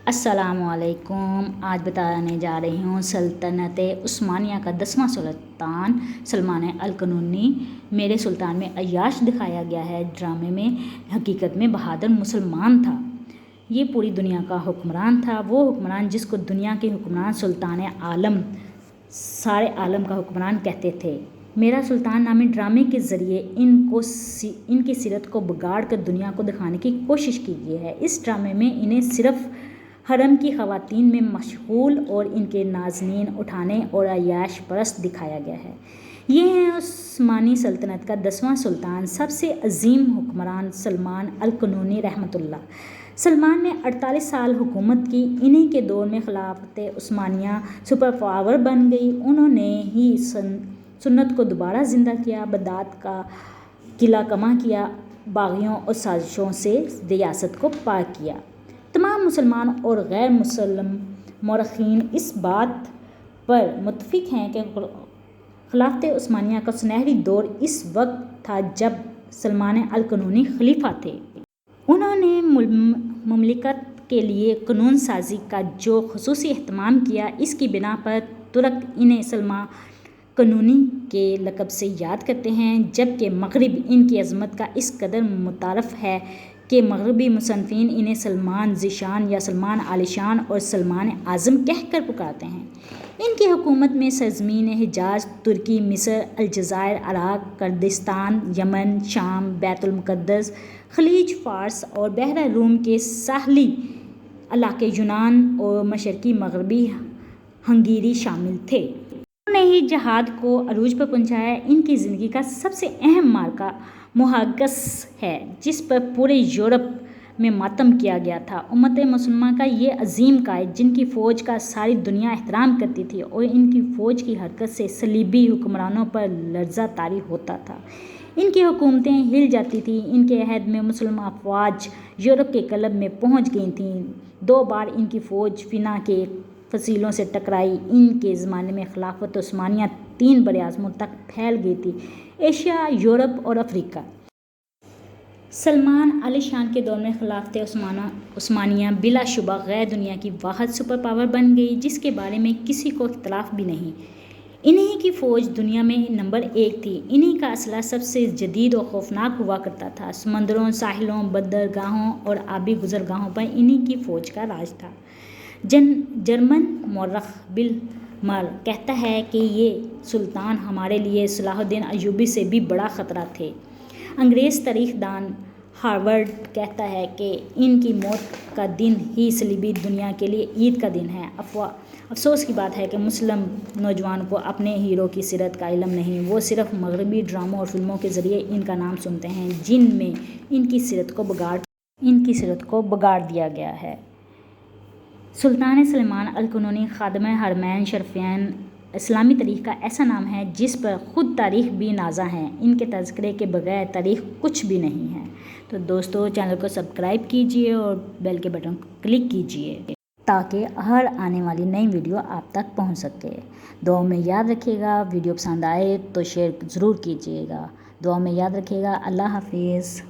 السلام علیکم۔ آج بتانے جا رہی ہوں سلطنت عثمانیہ کا 10واں سلطان سلمان القانونی۔ میرے سلطان میں عیاش دکھایا گیا ہے ڈرامے میں، حقیقت میں بہادر مسلمان تھا۔ یہ پوری دنیا کا حکمران تھا، وہ حکمران جس کو دنیا کے حکمران سلطان عالم، سارے عالم کا حکمران کہتے تھے۔ میرا سلطان نامی ڈرامے کے ذریعے ان کی سیرت کو بگاڑ کر دنیا کو دکھانے کی کوشش کی گئی ہے۔ اس ڈرامے میں انہیں صرف حرم کی خواتین میں مشغول اور ان کے نازنین اٹھانے اور عیاش پرست دکھایا گیا ہے۔ یہ ہے عثمانی سلطنت کا 10واں سلطان، سب سے عظیم حکمران سلمان القانونی رحمۃ اللہ۔ سلمان نے 48 سال حکومت کی۔ انہی کے دور میں خلافت عثمانیہ سپر پاور بن گئی۔ انہوں نے ہی سنت کو دوبارہ زندہ کیا، بدعت کا قلعہ کما کیا، باغیوں اور سازشوں سے ریاست کو پاک کیا۔ تمام مسلمان اور غیر مسلم مورخین اس بات پر متفق ہیں کہ خلافت عثمانیہ کا سنہری دور اس وقت تھا جب سلمان القانونی خلیفہ تھے۔ انہوں نے مملکت کے لیے قانون سازی کا جو خصوصی اہتمام کیا، اس کی بنا پر ترک انہیں سلمان قانونی کے لقب سے یاد کرتے ہیں، جبکہ مغرب ان کی عظمت کا اس قدر متعارف ہے کہ مغربی مصنفین انہیں سلمان ذی شان یا سلمان عالی شان اور سلمان اعظم کہہ کر پکارتے ہیں۔ ان کی حکومت میں سرزمین حجاز، ترکی، مصر، الجزائر، عراق، کردستان، یمن، شام، بیت المقدس، خلیج فارس اور بحیرہ روم کے ساحلی علاقے، یونان اور مشرقی مغربی ہنگری شامل تھے۔ انہوں نے ہی جہاد کو عروج پر پہنچایا۔ ان کی زندگی کا سب سے اہم معرکہ محاصرہ ہے، جس پر پورے یورپ میں ماتم کیا گیا تھا۔ امت مسلمہ کا یہ عظیم قائد، جن کی فوج کا ساری دنیا احترام کرتی تھی اور ان کی فوج کی حرکت سے صلیبی حکمرانوں پر لرزہ طاری ہوتا تھا، ان کی حکومتیں ہل جاتی تھیں۔ ان کے عہد میں مسلم افواج یورپ کے قلب میں پہنچ گئی تھیں۔ 2 بار ان کی فوج فنا کے فصیلوں سے ٹکرائی۔ ان کے زمانے میں خلافت عثمانیہ 3 براعظموں تک پھیل گئی تھی: ایشیا، یورپ اور افریقہ۔ سلمان عالی شان کے دور میں خلافت عثمانیہ بلا شبہ غیر دنیا کی واحد سپر پاور بن گئی، جس کے بارے میں کسی کو اختلاف بھی نہیں۔ انہی کی فوج دنیا میں نمبر 1 تھی۔ انہی کا اسلحہ سب سے جدید اور خوفناک ہوا کرتا تھا۔ سمندروں، ساحلوں، بندرگاہوں اور آبی گزرگاہوں پر انہی کی فوج کا راج تھا۔ جرمن مورخ بالمر کہتا ہے کہ یہ سلطان ہمارے لیے صلاح الدین ایوبی سے بھی بڑا خطرہ تھے۔ انگریز تاریخ دان ہارورڈ کہتا ہے کہ ان کی موت کا دن ہی صلیبی دنیا کے لیے عید کا دن ہے۔ افسوس کی بات ہے کہ مسلم نوجوان کو اپنے ہیرو کی سیرت کا علم نہیں، وہ صرف مغربی ڈراموں اور فلموں کے ذریعے ان کا نام سنتے ہیں، جن میں ان کی سیرت کو بگاڑ دیا گیا ہے۔ سلطان سلمان القانونی خادم حرمین شریفین اسلامی تاریخ کا ایسا نام ہے جس پر خود تاریخ بھی نازا ہے۔ ان کے تذکرے کے بغیر تاریخ کچھ بھی نہیں ہے۔ تو دوستو، چینل کو سبسکرائب کیجئے اور بیل کے بٹن کو کلک کیجئے تاکہ ہر آنے والی نئی ویڈیو آپ تک پہنچ سکے۔ دعاؤں میں یاد رکھیے گا، ویڈیو پسند آئے تو شیئر ضرور کیجئے گا۔ دعاؤں میں یاد رکھیے گا۔ اللہ حافظ۔